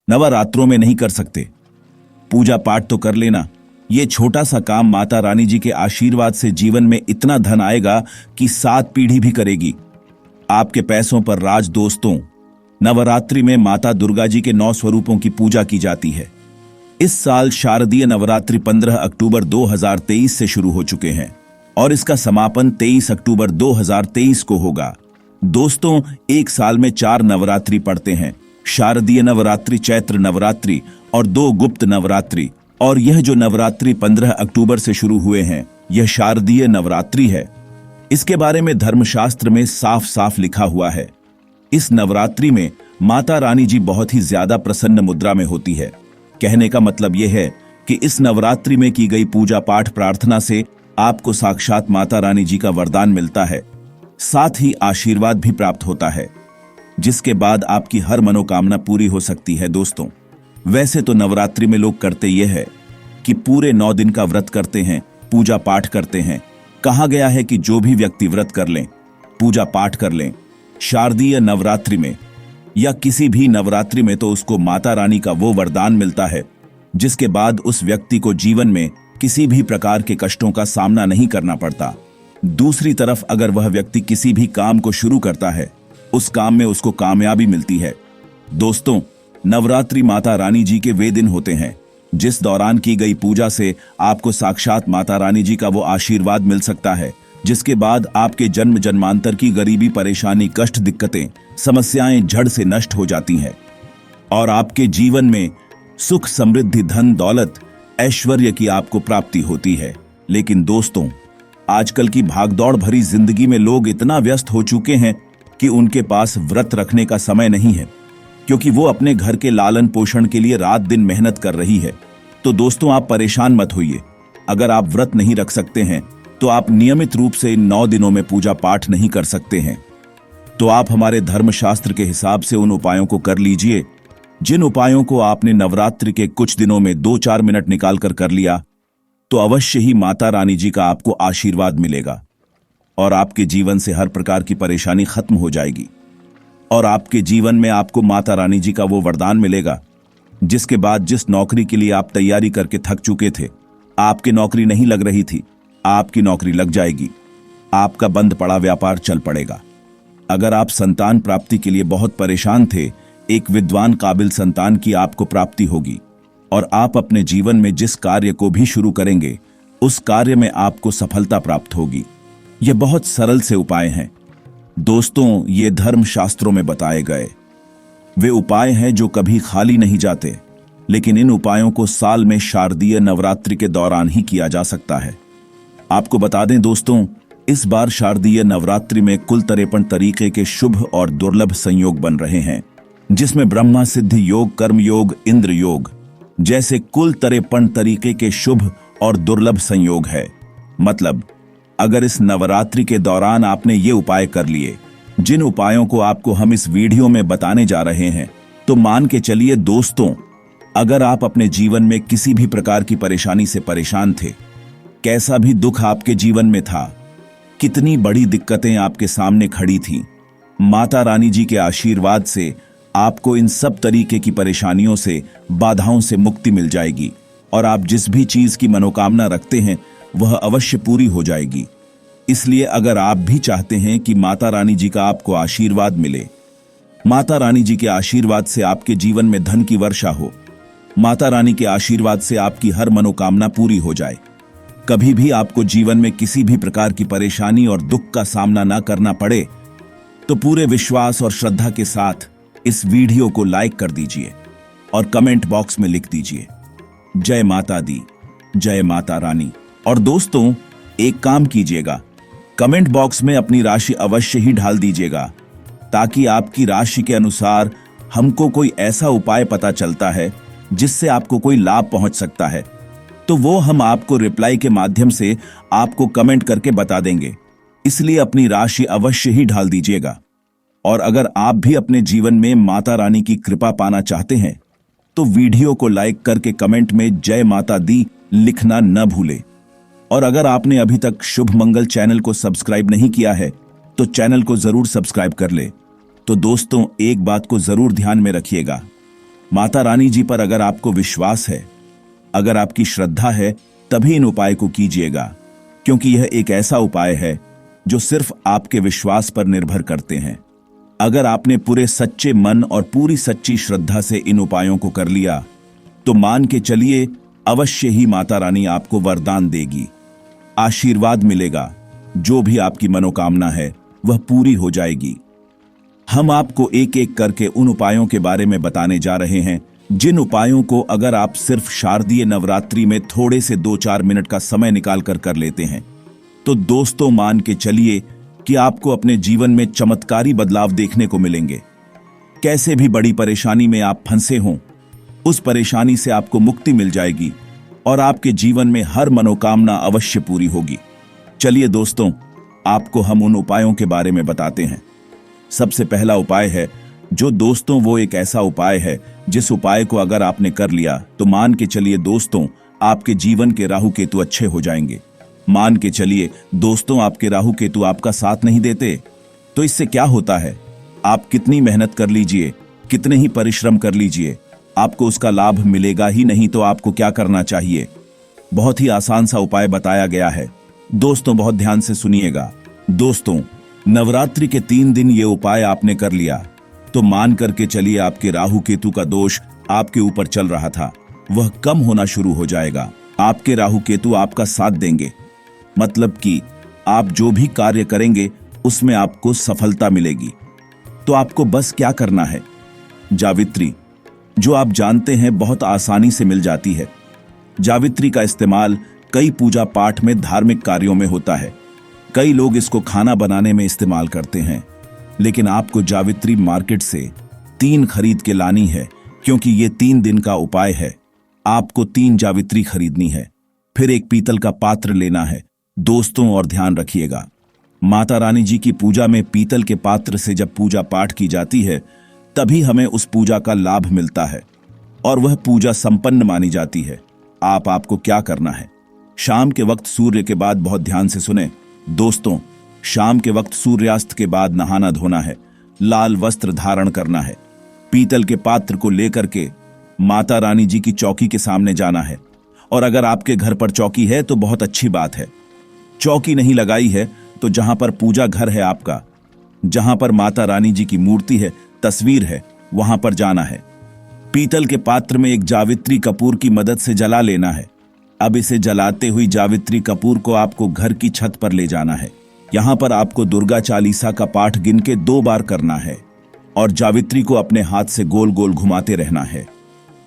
नवरात्रों में नहीं कर सकते। पूजा पाठ तो कर लेना। ये छोटा सा काम माता रानी जी के आशीर्वाद से जीवन में इतना धन आएगा कि 7 पीढ़ी भी करेगी। आपके पैसों पर राज। दोस्तों, नवरात्रि में माता दुर्गा जी के 9 स्वरूपों की पूजा की जाती है। इस साल शारदीय नवरात्रि 15 अक्टूबर 2023 से शुरू हो चुके हैं और इसका समापन 23 अक्टूबर 2023 को होगा। दोस्तों, एक साल में 4 नवरात्रि पड़ते हैं, शारदीय नवरात्रि, चैत्र नवरात्रि और 2 गुप्त नवरात्रि। और यह जो नवरात्रि 15 अक्टूबर से शुरू हुए हैं, यह शारदीय नवरात्रि है। इसके बारे में धर्मशास्त्र में साफ साफ लिखा हुआ है। इस नवरात्रि में माता रानी जी बहुत ही ज्यादा प्रसन्न मुद्रा में होती है। कहने का मतलब यह है कि इस नवरात्रि में की गई पूजा पाठ प्रार्थना से आपको साक्षात माता रानी जी का वरदान मिलता है, साथ ही आशीर्वाद भी प्राप्त होता है, जिसके बाद आपकी हर मनोकामना पूरी हो सकती है। दोस्तों, वैसे तो नवरात्रि में लोग करते यह है कि पूरे 9 दिन का व्रत करते हैं, पूजा पाठ करते हैं। कहा गया है कि जो भी व्यक्ति व्रत कर लें, पूजा पाठ कर लें शारदीय नवरात्रि में या किसी भी नवरात्रि में, तो उसको माता रानी का वो वरदान मिलता है जिसके बाद उस व्यक्ति को जीवन में किसी भी प्रकार के कष्टों का सामना नहीं करना पड़ता। दूसरी तरफ अगर वह व्यक्ति किसी भी काम को शुरू करता है, उस काम में उसको कामयाबी मिलती है। दोस्तों, नवरात्रि माता रानी जी के वे दिन होते हैं जिस दौरान की गई पूजा से आपको साक्षात माता रानी जी का वो आशीर्वाद मिल सकता है, जिसके बाद आपके जन्म जन्मांतर की गरीबी, परेशानी, कष्ट, दिक्कतें, समस्याएं झड़ से नष्ट हो जाती हैं और आपके जीवन में सुख, समृद्धि, धन, दौलत, ऐश्वर्य की आपको प्राप्ति होती है। लेकिन दोस्तों, आजकल की भागदौड़ भरी जिंदगी में लोग इतना व्यस्त हो चुके हैं कि उनके पास व्रत रखने का समय नहीं है, क्योंकि वो अपने घर के लालन पोषण के लिए रात दिन मेहनत कर रही है। तो दोस्तों, आप परेशान मत होइए। अगर आप व्रत नहीं रख सकते हैं तो आप नियमित रूप से इन 9 दिनों में पूजा पाठ नहीं कर सकते हैं, तो आप हमारे धर्मशास्त्र के हिसाब से उन उपायों को कर लीजिए जिन उपायों को आपने नवरात्रि के कुछ दिनों में 2-4 मिनट निकालकर कर लिया, तो अवश्य ही माता रानी जी का आपको आशीर्वाद मिलेगा और आपके जीवन से हर प्रकार की परेशानी खत्म हो जाएगी और आपके जीवन में आपको माता रानी जी का वो वरदान मिलेगा जिसके बाद जिस नौकरी के लिए आप तैयारी करके थक चुके थे, आपकी नौकरी नहीं लग रही थी, आपकी नौकरी लग जाएगी। आपका बंद पड़ा व्यापार चल पड़ेगा। अगर आप संतान प्राप्ति के लिए बहुत परेशान थे, एक विद्वान काबिल संतान की आपको प्राप्ति होगी और आप अपने जीवन में जिस कार्य को भी शुरू करेंगे, उस कार्य में आपको सफलता प्राप्त होगी। ये बहुत सरल से उपाय हैं। दोस्तों, ये धर्म शास्त्रों में बताए गए वे उपाय हैं जो कभी खाली नहीं जाते, लेकिन इन उपायों को साल में शारदीय नवरात्रि के दौरान ही किया जा सकता है। आपको बता दें दोस्तों, इस बार शारदीय नवरात्रि में कुल 53 तरीके के शुभ और दुर्लभ संयोग बन रहे हैं, जिसमें ब्रह्मा सिद्धि योग, कर्म योग, इंद्र योग जैसे कुल 53 तरीके के शुभ और दुर्लभ संयोग है। मतलब अगर इस नवरात्रि के दौरान आपने ये उपाय कर लिए, जिन उपायों को आपको हम इस वीडियो में बताने जा रहे हैं, तो मान के चलिए दोस्तों, अगर आप अपने जीवन में किसी भी प्रकार की परेशानी से परेशान थे, कैसा भी दुख आपके जीवन में था, कितनी बड़ी दिक्कतें आपके सामने खड़ी थीं, माता रानी जी के आशीर्वाद से आपको इन सब तरीके की परेशानियों से, बाधाओं से मुक्ति मिल जाएगी और आप जिस भी चीज की मनोकामना रखते हैं वह अवश्य पूरी हो जाएगी। इसलिए अगर आप भी चाहते हैं कि माता रानी जी का आपको आशीर्वाद मिले, माता रानी जी के आशीर्वाद से आपके जीवन में धन की वर्षा हो, माता रानी के आशीर्वाद से आपकी हर मनोकामना पूरी हो जाए, कभी भी आपको जीवन में किसी भी प्रकार की परेशानी और दुख का सामना ना करना पड़े, तो पूरे विश्वास और श्रद्धा के साथ इस वीडियो को लाइक कर दीजिए और कमेंट बॉक्स में लिख दीजिए, जय माता दी, जय माता रानी। और दोस्तों, एक काम कीजिएगा, कमेंट बॉक्स में अपनी राशि अवश्य ही डाल दीजिएगा, ताकि आपकी राशि के अनुसार हमको कोई ऐसा उपाय पता चलता है जिससे आपको कोई लाभ पहुंच सकता है, तो वो हम आपको रिप्लाई के माध्यम से आपको कमेंट करके बता देंगे। इसलिए अपनी राशि अवश्य ही डाल दीजिएगा। और अगर आप भी अपने जीवन में माता रानी की कृपा पाना चाहते हैं, तो वीडियो को लाइक करके कमेंट में जय माता दी लिखना न भूलें। और अगर आपने अभी तक शुभ मंगल चैनल को सब्सक्राइब नहीं किया है, तो चैनल को जरूर सब्सक्राइब कर ले। तो दोस्तों, एक बात को जरूर ध्यान में रखिएगा, माता रानी जी पर अगर आपको विश्वास है, अगर आपकी श्रद्धा है, तभी इन उपाय को कीजिएगा, क्योंकि यह एक ऐसा उपाय है जो सिर्फ आपके विश्वास पर निर्भर करते हैं। अगर आपने पूरे सच्चे मन और पूरी सच्ची श्रद्धा से इन उपायों को कर लिया तो मान के चलिए अवश्य ही माता रानी आपको वरदान देगी, आशीर्वाद मिलेगा। जो भी आपकी मनोकामना है वह पूरी हो जाएगी। हम आपको एक एक करके उन उपायों के बारे में बताने जा रहे हैं जिन उपायों को अगर आप सिर्फ शारदीय नवरात्रि में थोड़े से 2-4 मिनट का समय निकाल कर लेते हैं तो दोस्तों मान के चलिए कि आपको अपने जीवन में चमत्कारी बदलाव देखने को मिलेंगे। कैसे भी बड़ी परेशानी में आप फंसे हों, उस परेशानी से आपको मुक्ति मिल जाएगी और आपके जीवन में हर मनोकामना अवश्य पूरी होगी। चलिए दोस्तों, आपको हम उन उपायों के बारे में बताते हैं। सबसे पहला उपाय है जो दोस्तों वो एक ऐसा उपाय है जिस उपाय को अगर आपने कर लिया तो मान के चलिए दोस्तों आपके जीवन के राहु केतु अच्छे हो जाएंगे। मान के चलिए दोस्तों आपके राहु केतु आपका साथ नहीं देते तो इससे क्या होता है, आप कितनी मेहनत कर लीजिए, कितने ही परिश्रम कर लीजिए, आपको उसका लाभ मिलेगा ही नहीं। तो आपको क्या करना चाहिए, बहुत ही आसान सा उपाय बताया गया है दोस्तों, बहुत ध्यान से सुनिएगा। दोस्तों नवरात्रि के 3 दिन ये उपाय आपने कर लिया तो मान करके चलिए आपके राहु केतु का दोष आपके ऊपर चल रहा था वह कम होना शुरू हो जाएगा। आपके राहु केतु आपका साथ देंगे, मतलब कि आप जो भी कार्य करेंगे उसमें आपको सफलता मिलेगी। तो आपको बस क्या करना है, जावित्री जो आप जानते हैं बहुत आसानी से मिल जाती है। जावित्री का इस्तेमाल कई पूजा पाठ में, धार्मिक कार्यों में होता है। कई लोग इसको खाना बनाने में इस्तेमाल करते हैं, लेकिन आपको जावित्री मार्केट से 3 खरीद के लानी है, क्योंकि ये 3 दिन का उपाय है। आपको 3 जावित्री खरीदनी है, फिर एक पीतल का पात्र लेना है दोस्तों। और ध्यान रखिएगा, माता रानी जी की पूजा में पीतल के पात्र से जब पूजा पाठ की जाती है तभी हमें उस पूजा का लाभ मिलता है और वह पूजा संपन्न मानी जाती है। आपको क्या करना है, शाम के वक्त सूर्य के बाद, बहुत ध्यान से सुने दोस्तों, शाम के वक्त सूर्यास्त के बाद नहाना धोना है, लाल वस्त्र धारण करना है, पीतल के पात्र को लेकर के माता रानी जी की चौकी के सामने जाना है। और अगर आपके घर पर चौकी है तो बहुत अच्छी बात है, चौकी नहीं लगाई है तो जहां पर पूजा घर है आपका, जहां पर माता रानी जी की मूर्ति है, तस्वीर है, वहां पर जाना है। पीतल के पात्र में एक जावित्री कपूर की मदद से जला लेना है। अब इसे जलाते हुई जावित्री कपूर को आपको घर की छत पर ले जाना है। यहां पर आपको दुर्गा चालीसा का पाठ गिन के 2 बार करना है और जावित्री को अपने हाथ से गोल गोल घुमाते रहना है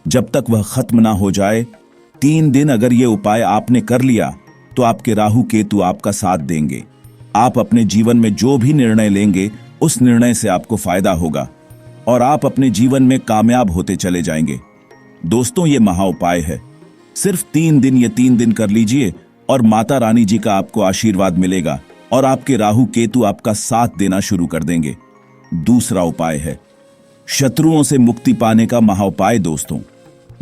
जब तक वह खत्म ना हो जाए। 3 दिन अगर ये उपाय आपने कर लिया तो आपके राहु केतु आपका साथ देंगे। आप अपने जीवन में जो भी निर्णय लेंगे उस निर्णय से आपको फायदा होगा और आप अपने जीवन में कामयाब होते चले जाएंगे। दोस्तों ये महा उपाय है, सिर्फ 3 दिन, ये 3 दिन कर लीजिए और माता रानी जी का आपको आशीर्वाद मिलेगा और आपके राहु केतु आपका साथ देना शुरू कर देंगे। दूसरा उपाय है शत्रुओं से मुक्ति पाने का महा उपाय। दोस्तों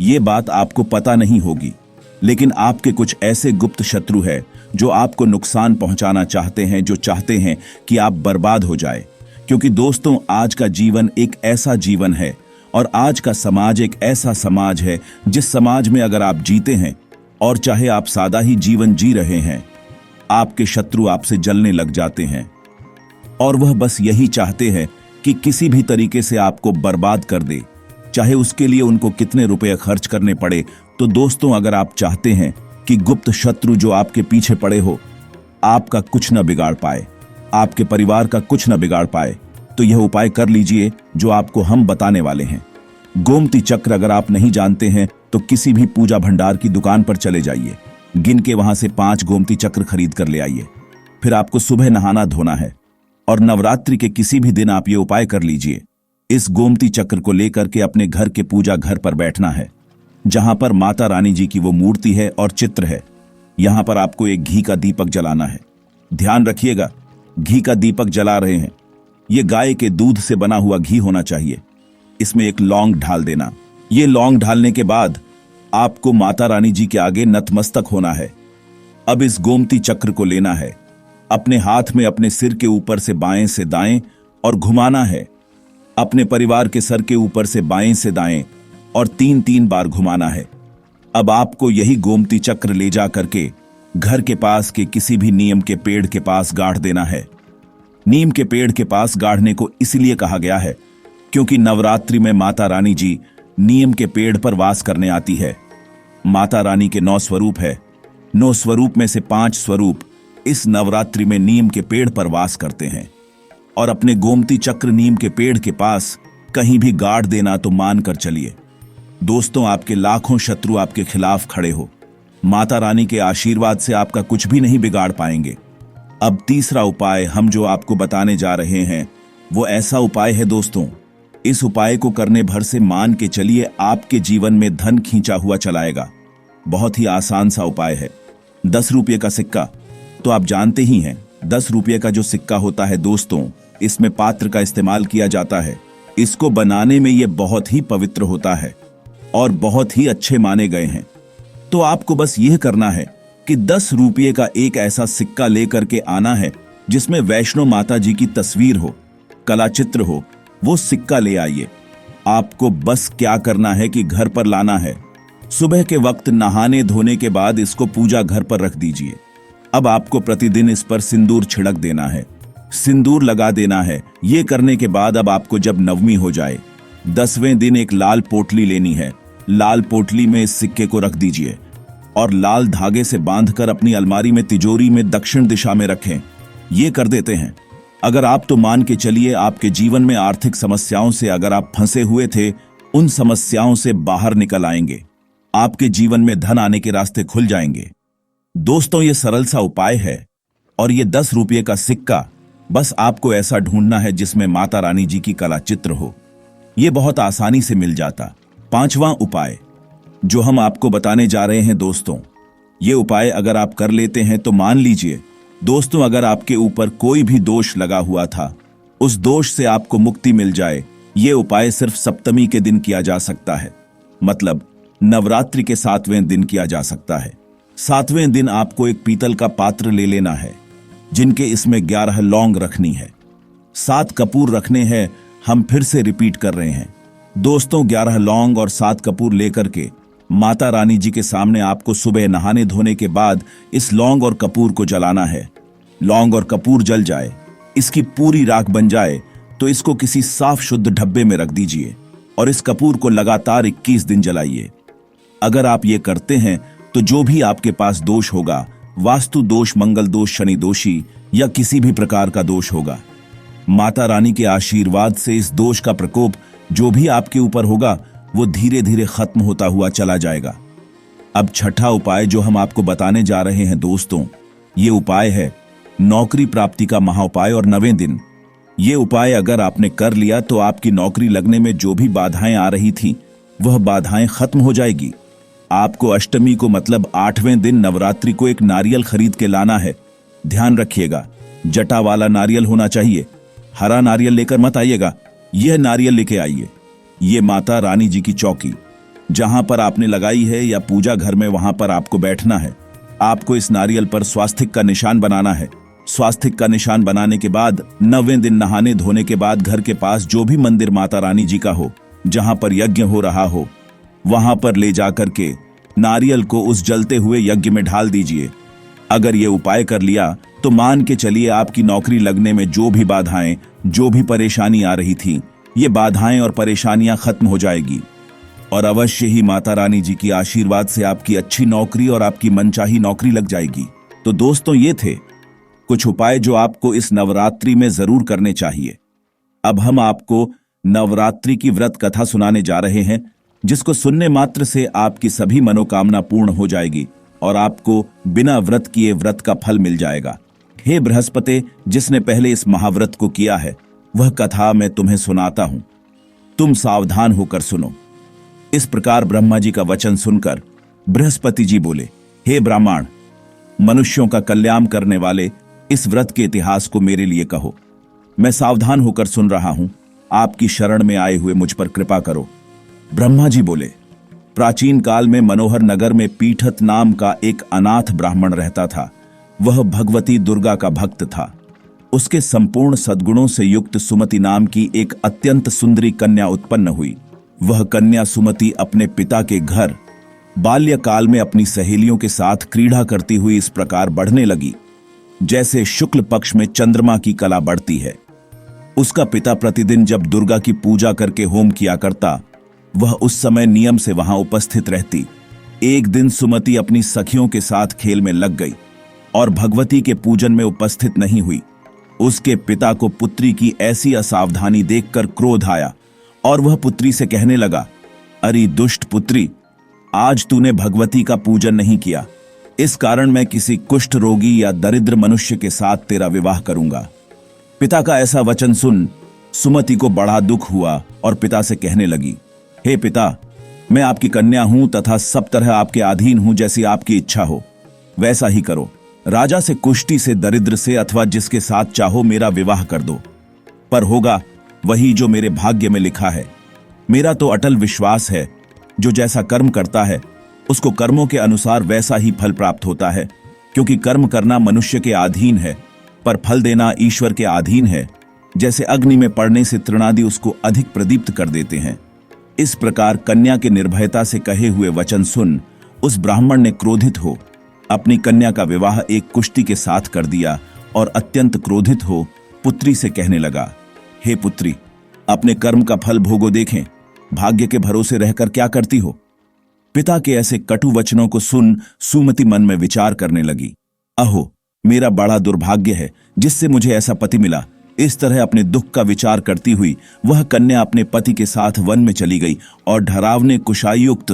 ये बात आपको पता नहीं होगी, लेकिन आपके कुछ ऐसे गुप्त शत्रु हैं जो आपको नुकसान पहुंचाना चाहते हैं, जो चाहते हैं कि आप बर्बाद हो जाए। क्योंकि दोस्तों आज का जीवन एक ऐसा जीवन है और आज का समाज एक ऐसा समाज है जिस समाज में अगर आप जीते हैं और चाहे आप सादा ही जीवन जी रहे हैं, आपके शत्रु आपसे जलने लग जाते हैं और वह बस यही चाहते हैं कि किसी भी तरीके से आपको बर्बाद कर दे, चाहे उसके लिए उनको कितने रुपए खर्च करने पड़े। तो दोस्तों अगर आप चाहते हैं कि गुप्त शत्रु जो आपके पीछे पड़े हो आपका कुछ न बिगाड़ पाए, आपके परिवार का कुछ न बिगाड़ पाए, तो यह उपाय कर लीजिए जो आपको हम बताने वाले हैं। गोमती चक्र अगर आप नहीं जानते हैं तो किसी भी पूजा भंडार की दुकान पर चले जाइए, गिन के वहां से 5 गोमती चक्र खरीद कर ले आइए। फिर आपको सुबह नहाना धोना है और नवरात्रि के किसी भी दिन आप ये उपाय कर लीजिए। इस गोमती चक्र को लेकर के अपने घर के पूजा घर पर बैठना है जहां पर माता रानी जी की वो मूर्ति है और चित्र है। यहां पर आपको एक घी का दीपक जलाना है। ध्यान रखिएगा, घी का दीपक जला रहे हैं, ये गाय के दूध से बना हुआ घी होना चाहिए। इसमें एक लौंग ढाल देना। ये लौंग ढालने के बाद आपको माता रानी जी के आगे नतमस्तक होना है। अब इस गोमती चक्र को लेना है, अपने हाथ में अपने सिर के ऊपर से बाएं से दाएं और घुमाना है। अपने परिवार के सर के ऊपर से बाएं से दाएं और 3-3 बार घुमाना है। अब आपको यही गोमती चक्र ले जा करके घर के पास के किसी भी नीम के पेड़ के पास गाड़ देना है। नीम के पेड़ के पास गाड़ने को इसलिए कहा गया है क्योंकि नवरात्रि में माता रानी जी नीम के पेड़ पर वास करने आती है। माता रानी के 9 स्वरूप है। 9 स्वरूप में से 5 स्वरूप इस नवरात्रि में नीम के पेड़ पर वास करते हैं। और अपने गोमती चक्र नीम के पेड़ के पास कहीं भी गाड़ देना तो मान कर चलिए दोस्तों, आपके लाखों शत्रु आपके खिलाफ खड़े हो, माता रानी के आशीर्वाद से आपका कुछ भी नहीं बिगाड़ पाएंगे। अब तीसरा उपाय हम जो आपको बताने जा रहे हैं वो ऐसा उपाय है दोस्तों, इस उपाय को करने भर से मान के चलिए आपके जीवन में धन खींचा हुआ चलाएगा। बहुत ही आसान सा उपाय है। 10 रुपये का सिक्का तो आप जानते ही हैं। 10 रुपये का जो सिक्का होता है दोस्तों, इसमें पात्र का इस्तेमाल किया जाता है। इसको बनाने में ये बहुत ही पवित्र होता है और बहुत ही अच्छे माने गए हैं। तो आपको बस यह करना है कि 10 रुपये का एक ऐसा सिक्का लेकर के आना है जिसमें वैष्णो माता जी की तस्वीर हो, कला चित्र हो। वो सिक्का ले आइए। आपको बस क्या करना है कि घर पर लाना है। सुबह के वक्त नहाने धोने के बाद इसको पूजा घर पर रख दीजिए। अब आपको प्रतिदिन इस पर सिंदूर छिड़क देना है, सिंदूर लगा देना है। ये करने के बाद अब आपको जब नवमी हो जाए 10वें दिन एक लाल पोटली लेनी है। लाल पोटली में इस सिक्के को रख दीजिए और लाल धागे से बांधकर अपनी अलमारी में तिजोरी में दक्षिण दिशा में रखें। ये कर देते हैं अगर आप तो मान के चलिए आपके जीवन में आर्थिक समस्याओं से अगर आप फंसे हुए थे, उन समस्याओं से बाहर निकल आएंगे। आपके जीवन में धन आने के रास्ते खुल जाएंगे। दोस्तों, ये सरल सा उपाय है और ये 10 रुपये का सिक्का बस आपको ऐसा ढूंढना है जिसमें माता रानी जी की कला चित्र हो। ये बहुत आसानी से मिल जाता। 5वां उपाय जो हम आपको बताने जा रहे हैं दोस्तों, ये उपाय अगर आप कर लेते हैं तो मान लीजिए दोस्तों, अगर आपके ऊपर कोई भी दोष लगा हुआ था, उस दोष से आपको मुक्ति मिल जाए। ये उपाय सिर्फ सप्तमी के दिन किया जा सकता है, मतलब नवरात्रि के 7वें दिन किया जा सकता है। 7वें दिन आपको एक पीतल का पात्र ले लेना है जिनके इसमें 11 लौंग रखनी है, 7 कपूर रखने हैं। हम फिर से रिपीट कर रहे हैं दोस्तों, 11 लौंग और 7 कपूर लेकर के माता रानी जी के सामने आपको सुबह नहाने धोने के बाद इस लौंग और कपूर को जलाना है। लौंग और कपूर जल जाए, इसकी पूरी राख बन जाए तो इसको किसी साफ शुद्ध डब्बे में रख दीजिए और इस कपूर को लगातार 21 दिन जलाइए। अगर आप ये करते हैं तो जो भी आपके पास दोष होगा, वास्तु दोष, मंगल दोष, शनि दोषी या किसी भी प्रकार का दोष होगा, माता रानी के आशीर्वाद से इस दोष का प्रकोप जो भी आपके ऊपर होगा वो धीरे धीरे खत्म होता हुआ चला जाएगा। अब छठा उपाय जो हम आपको बताने जा रहे हैं दोस्तों, ये उपाय है नौकरी प्राप्ति का महाउपाय और 9वें दिन। ये उपाय अगर आपने कर लिया तो आपकी नौकरी लगने में जो भी बाधाएं आ रही थी वह बाधाएं खत्म हो जाएगी। आपको अष्टमी को मतलब 8वें दिन नवरात्रि को एक नारियल खरीद के लाना है। ध्यान रखिएगा, जटा वाला नारियल होना चाहिए। हरा नारियल लेकर मत आइएगा, यह नारियल लेके आइए। ये माता रानी जी की चौकी जहां पर आपने लगाई है या पूजा घर में, वहां पर आपको बैठना है। आपको इस नारियल पर स्वास्तिक का निशान बनाना है। स्वास्तिक का निशान बनाने के बाद 9वें दिन नहाने धोने के बाद घर के पास जो भी मंदिर माता रानी जी का हो, जहां पर यज्ञ हो रहा हो, वहां पर ले जाकर के नारियल को उस जलते हुए यज्ञ में ढाल दीजिए। अगर ये उपाय कर लिया तो मान के चलिए आपकी नौकरी लगने में जो भी बाधाएं, जो भी परेशानी आ रही थी, ये बाधाएं और परेशानियां खत्म हो जाएगी और अवश्य ही माता रानी जी की आशीर्वाद से आपकी अच्छी नौकरी और आपकी मनचाही नौकरी लग जाएगी। तो दोस्तों, ये थे कुछ उपाय जो आपको इस नवरात्रि में जरूर करने चाहिए। अब हम आपको नवरात्रि की व्रत कथा सुनाने जा रहे हैं जिसको सुनने मात्र से आपकी सभी मनोकामना पूर्ण हो जाएगी और आपको बिना व्रत किए व्रत का फल मिल जाएगा। हे बृहस्पति, जिसने पहले इस महाव्रत को किया है, वह कथा मैं तुम्हें सुनाता हूं, तुम सावधान होकर सुनो। इस प्रकार ब्रह्मा जी का वचन सुनकर बृहस्पति जी बोले, हे ब्राह्मण, मनुष्यों का कल्याण करने वाले इस व्रत के इतिहास को मेरे लिए कहो। मैं सावधान होकर सुन रहा हूं, आपकी शरण में आए हुए मुझ पर कृपा करो। ब्रह्मा जी बोले, प्राचीन काल में मनोहर नगर में पीठत नाम का एक अनाथ ब्राह्मण रहता था। वह भगवती दुर्गा का भक्त था। उसके संपूर्ण सद्गुणों से युक्त सुमति नाम की एक अत्यंत सुंदरी कन्या उत्पन्न हुई। वह कन्या सुमति अपने पिता के घर बाल्यकाल में अपनी सहेलियों के साथ क्रीड़ा करती हुई इस प्रकार बढ़ने लगी जैसे शुक्ल पक्ष में चंद्रमा की कला बढ़ती है। उसका पिता प्रतिदिन जब दुर्गा की पूजा करके होम किया करता, वह उस समय नियम से वहां उपस्थित रहती। एक दिन सुमति अपनी सखियों के साथ खेल में लग गई और भगवती के पूजन में उपस्थित नहीं हुई। उसके पिता को पुत्री की ऐसी असावधानी देखकर क्रोध आया और वह पुत्री से कहने लगा, अरे दुष्ट पुत्री, आज तूने भगवती का पूजन नहीं किया, इस कारण मैं किसी कुष्ठ रोगी या दरिद्र मनुष्य के साथ तेरा विवाह करूंगा। पिता का ऐसा वचन सुन सुमति को बड़ा दुख हुआ और पिता से कहने लगी, हे पिता, मैं आपकी कन्या हूं तथा सब तरह आपके अधीन हूं, जैसी आपकी इच्छा हो वैसा ही करो। राजा से, कुष्ठी से, दरिद्र से अथवा जिसके साथ चाहो मेरा विवाह कर दो, पर होगा वही जो मेरे भाग्य में लिखा है। मेरा तो अटल विश्वास है, जो जैसा कर्म करता है उसको कर्मों के अनुसार वैसा ही फल प्राप्त होता है, क्योंकि कर्म करना मनुष्य के अधीन है पर फल देना ईश्वर के अधीन है। जैसे अग्नि में पड़ने से तृणादि उसको अधिक प्रदीप्त कर देते हैं, इस प्रकार कन्या के निर्भयता से कहे हुए वचन सुन उस ब्राह्मण ने क्रोधित हो अपनी कन्या का विवाह एक कुश्ती के साथ कर दिया और अत्यंत क्रोधित हो पुत्री से कहने लगा, हे पुत्री, अपने कर्म का फल भोगो, देखें भाग्य के भरोसे रहकर क्या करती हो। पिता के ऐसे कटु वचनों को सुन सुमति मन में विचार करने लगी, अहो मेरा बड़ा दुर्भाग्य है जिससे मुझे ऐसा पति मिला। इस तरह अपने दुख का विचार करती हुई वह कन्या अपने पति के साथ वन में चली गई और ढरावने कुशायुक्त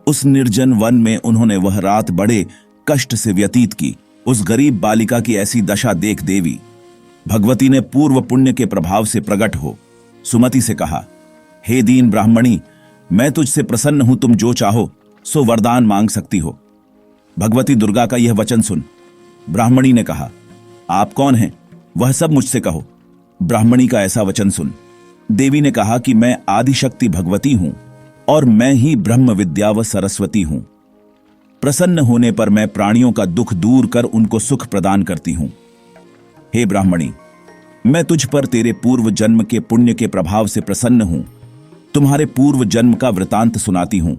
उस निर्जन वन में उन्होंने वह रात बड़े कष्ट से व्यतीत की। उस गरीब बालिका की ऐसी दशा देख देवी भगवती ने पूर्व पुण्य के प्रभाव से प्रकट हो सुमति से कहा, हे दीन ब्राह्मणी, मैं तुझसे प्रसन्न हूं, तुम जो चाहो सो वरदान मांग सकती हो। भगवती दुर्गा का यह वचन सुन ब्राह्मणी ने कहा, आप कौन हैं, वह सब मुझसे कहो। ब्राह्मणी का ऐसा वचन सुन देवी ने कहा कि मैं आदिशक्ति भगवती हूं और मैं ही ब्रह्म विद्या व सरस्वती हूं। प्रसन्न होने पर मैं प्राणियों का दुख दूर कर उनको सुख प्रदान करती हूं। हे ब्राह्मणी, मैं तुझ पर तेरे पूर्व जन्म के पुण्य के प्रभाव से प्रसन्न हूं। तुम्हारे पूर्व जन्म का वृतांत सुनाती हूं।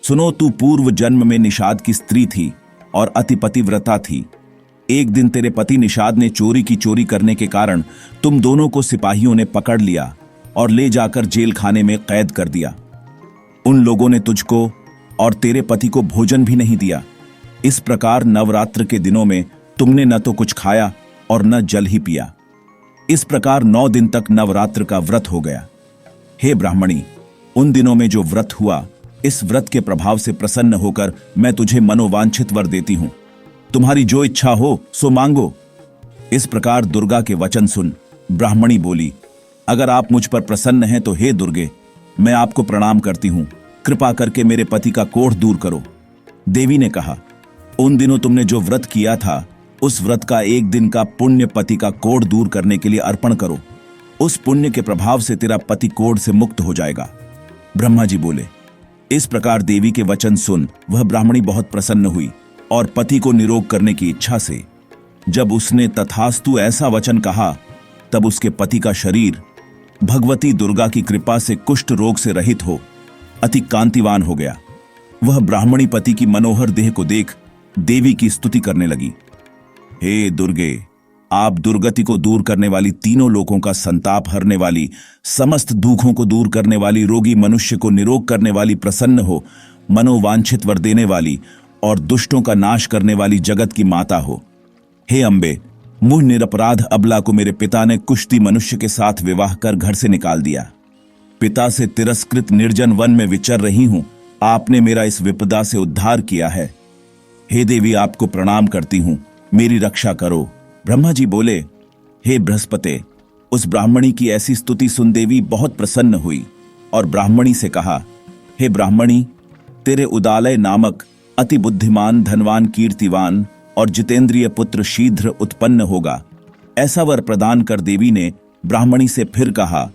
सुनो, तू पूर्व जन्म में निषाद की स्त्री थी और अति पतिव्रता थी। एक दिन तेरे पति निषाद ने चोरी की चोरी करने के कारण तुम दोनों को सिपाहियों ने पकड़ लिया और ले जाकर जेल खाने में कैद कर दिया। उन लोगों ने तुझको और तेरे पति को भोजन भी नहीं दिया। इस प्रकार नवरात्र के दिनों में तुमने न तो कुछ खाया और न जल ही पिया। इस प्रकार 9 दिन तक नवरात्र का व्रत हो गया। हे ब्राह्मणी, उन दिनों में जो व्रत हुआ, इस व्रत के प्रभाव से प्रसन्न होकर मैं तुझे मनोवांछित वर देती हूं। तुम्हारी जो इच्छा हो सो मांगो। इस प्रकार दुर्गा के वचन सुन ब्राह्मणी बोली, अगर आप मुझ पर प्रसन्न हैं तो हे दुर्गे, मैं आपको प्रणाम करती हूं। कृपा करके मेरे पति का कोढ़ दूर करो। देवी ने कहा, उन दिनों तुमने जो व्रत किया था, उस व्रत का एक दिन का पुण्य पति का कोढ़ दूर करने के लिए अर्पण करो। उस पुण्य के प्रभाव से तेरा पति कोढ़ से मुक्त हो जाएगा। ब्रह्मा जी बोले। इस प्रकार देवी के वचन सुन वह ब्राह्मणी बहुत प्रसन्न हुई और पति को निरोग करने की इच्छा से जब उसने तथास्तु ऐसा वचन कहा, तब उसके पति का शरीर भगवती दुर्गा की कृपा से कुष्ठ रोग से रहित हो अति कांतिवान हो गया। वह ब्राह्मणी पति की मनोहर देह को देख देवी की स्तुति करने लगी, हे दुर्गे, आप दुर्गति को दूर करने वाली, तीनों लोकों का संताप हरने वाली, समस्त दुखों को दूर करने वाली, रोगी मनुष्य को निरोग करने वाली, प्रसन्न हो, मनोवांछित वर देने वाली और दुष्टों का नाश करने वाली जगत की माता हो। हे अम्बे, मुझ निरपराध अबला को मेरे पिता ने कुश्ती मनुष्य के साथ विवाह कर घर से निकाल दिया। पिता से तिरस्कृत निर्जन वन में विचर रही हूं, आपने मेरा इस विपदा से उद्धार किया है। हे देवी, आपको प्रणाम करती हूं, मेरी रक्षा करो। ब्रह्मा जी बोले, हे बृहस्पति, उस ब्राह्मणी की ऐसी स्तुति सुन देवी बहुत प्रसन्न हुई और ब्राह्मणी से कहा, हे ब्राह्मणी, तेरे उदालय नामक अति बुद्धिमान, धनवान, कीर्तिवान और जितेंद्रिय पुत्र शीघ्र उत्पन्न होगा, ऐसा वर प्रदान कर देवी ने ब्राह्मणी से फिर कहा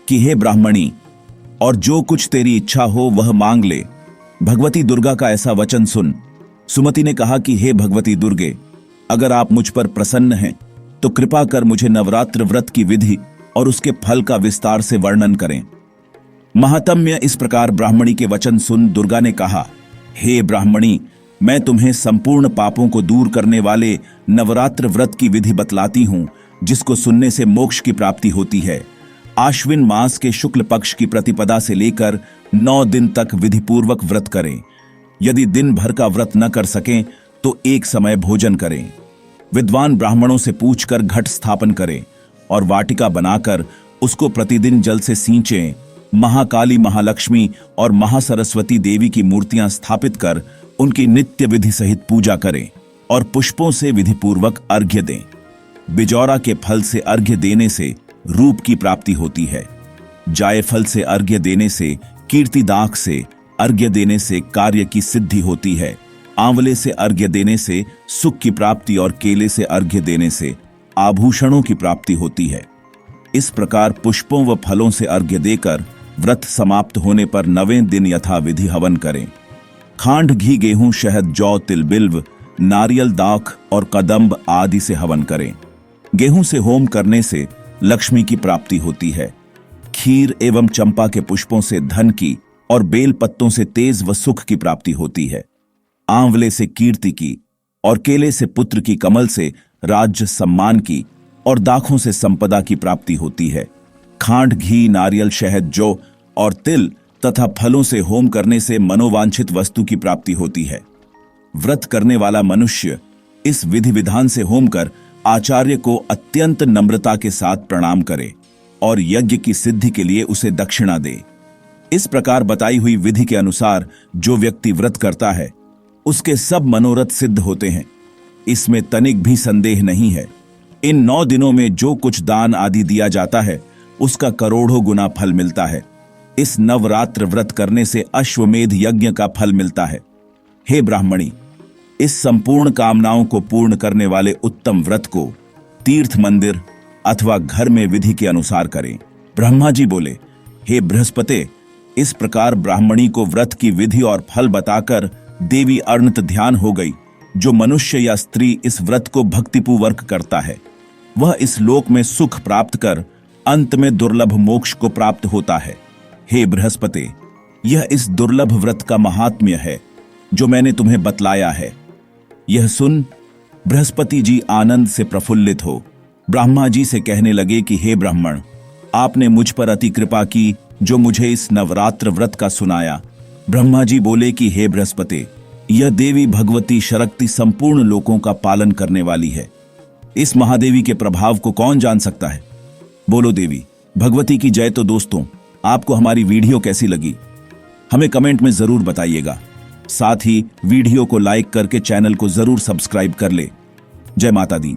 कि हे ब्राह्मणी, और जो कुछ तेरी इच्छा हो वह मांग ले। भगवती दुर्गा का ऐसा वचन सुन सुमति ने कहा कि हे भगवती दुर्गे, अगर आप मुझ पर प्रसन्न हैं तो कृपा कर मुझे नवरात्र व्रत की विधि और उसके फल का विस्तार से वर्णन करें। महात्म्य इस प्रकार ब्राह्मणी के वचन सुन दुर्गा ने कहा, हे ब्राह्मणी, मैं तुम्हें संपूर्ण पापों को दूर करने वाले नवरात्र व्रत की विधि बतलाती हूँ, जिसको सुनने से मोक्ष की प्राप्ति होती है। आश्विन मास के शुक्ल पक्ष की प्रतिपदा से लेकर 9 दिन तक विधिपूर्वक व्रत करें। यदि दिन भर का व्रत न कर सकें तो एक समय भोजन करें। विद्वान ब्राह्मणों से पूछकर घट स्थापन करें और वाटिका बनाकर उसको प्रतिदिन जल से सींचें। महाकाली, महालक्ष्मी और महासरस्वती देवी की मूर्तियां स्थापित कर उनकी नित्य विधि सहित पूजा करें और पुष्पों से विधिपूर्वक अर्घ्य दें। बिजौरा के फल से अर्घ्य देने से रूप की प्राप्ति होती है। जायफल से अर्घ्य देने से, कीर्ति दाख से अर्घ्य देने से कार्य की सिद्धि होती है। आंवले से अर्घ्य देने से सुख की प्राप्ति और केले से अर्घ्य देने से आभूषणों की प्राप्ति होती है। इस प्रकार पुष्पों व फलों से अर्घ्य देकर व्रत समाप्त होने पर 9वें दिन यथाविधि हवन करें। खांड, घी, गेहूं, शहद, जौ, तिल, बिल्व, नारियल, दाख और कदम्ब आदि से हवन करें। गेहूं से होम करने से लक्ष्मी की प्राप्ति होती है। खीर एवं चंपा के पुष्पों से धन की और बेल पत्तों से तेज व सुख की प्राप्ति होती है। आंवले से कीर्ति की और केले से पुत्र की, कमल से राज्य सम्मान की और दाखों से संपदा की प्राप्ति होती है। खांड, घी, नारियल, शहद, जौ और तिल तथा फलों से होम करने से मनोवांछित वस्तु की प्राप्ति होती है। व्रत करने वाला मनुष्य इस विधि विधान से होम कर आचार्य को अत्यंत नम्रता के साथ प्रणाम करे और यज्ञ की सिद्धि के लिए उसे दक्षिणा दे। इस प्रकार बताई हुई विधि के अनुसार जो व्यक्ति व्रत करता है उसके सब मनोरथ सिद्ध होते हैं। इसमें तनिक भी संदेह नहीं है। इन 9 दिनों में जो कुछ दान आदि दिया जाता है उसका करोड़ों गुना फल मिलता है। इस नवरात्र व्रत करने से अश्वमेध यज्ञ का फल मिलता है। हे ब्राह्मणी, इस संपूर्ण कामनाओं को पूर्ण करने वाले उत्तम व्रत को तीर्थ, मंदिर अथवा घर में विधि के अनुसार करें। ब्रह्मा जी बोले, हे बृहस्पति, इस प्रकार ब्राह्मणी को व्रत की विधि और फल बताकर देवी अनंत ध्यान हो गई। जो मनुष्य या स्त्री इस व्रत को भक्तिपूर्वक करता है वह इस लोक में सुख प्राप्त कर अंत में दुर्लभ मोक्ष को प्राप्त होता है। हे बृहस्पति, यह इस दुर्लभ व्रत का महात्म्य है जो मैंने तुम्हें बतलाया है। यह सुन बृहस्पति जी आनंद से प्रफुल्लित हो ब्रह्मा जी से कहने लगे कि हे ब्राह्मण, आपने मुझ पर अति कृपा की जो मुझे इस नवरात्र व्रत का सुनाया। ब्रह्मा जी बोले कि हे बृहस्पति, यह देवी भगवती शक्ति संपूर्ण लोकों का पालन करने वाली है। इस महादेवी के प्रभाव को कौन जान सकता है। बोलो देवी भगवती की जय। तो दोस्तों, आपको हमारी वीडियो कैसी लगी हमें कमेंट में जरूर बताइएगा। साथ ही वीडियो को लाइक करके चैनल को जरूर सब्सक्राइब कर ले। जय माता दी।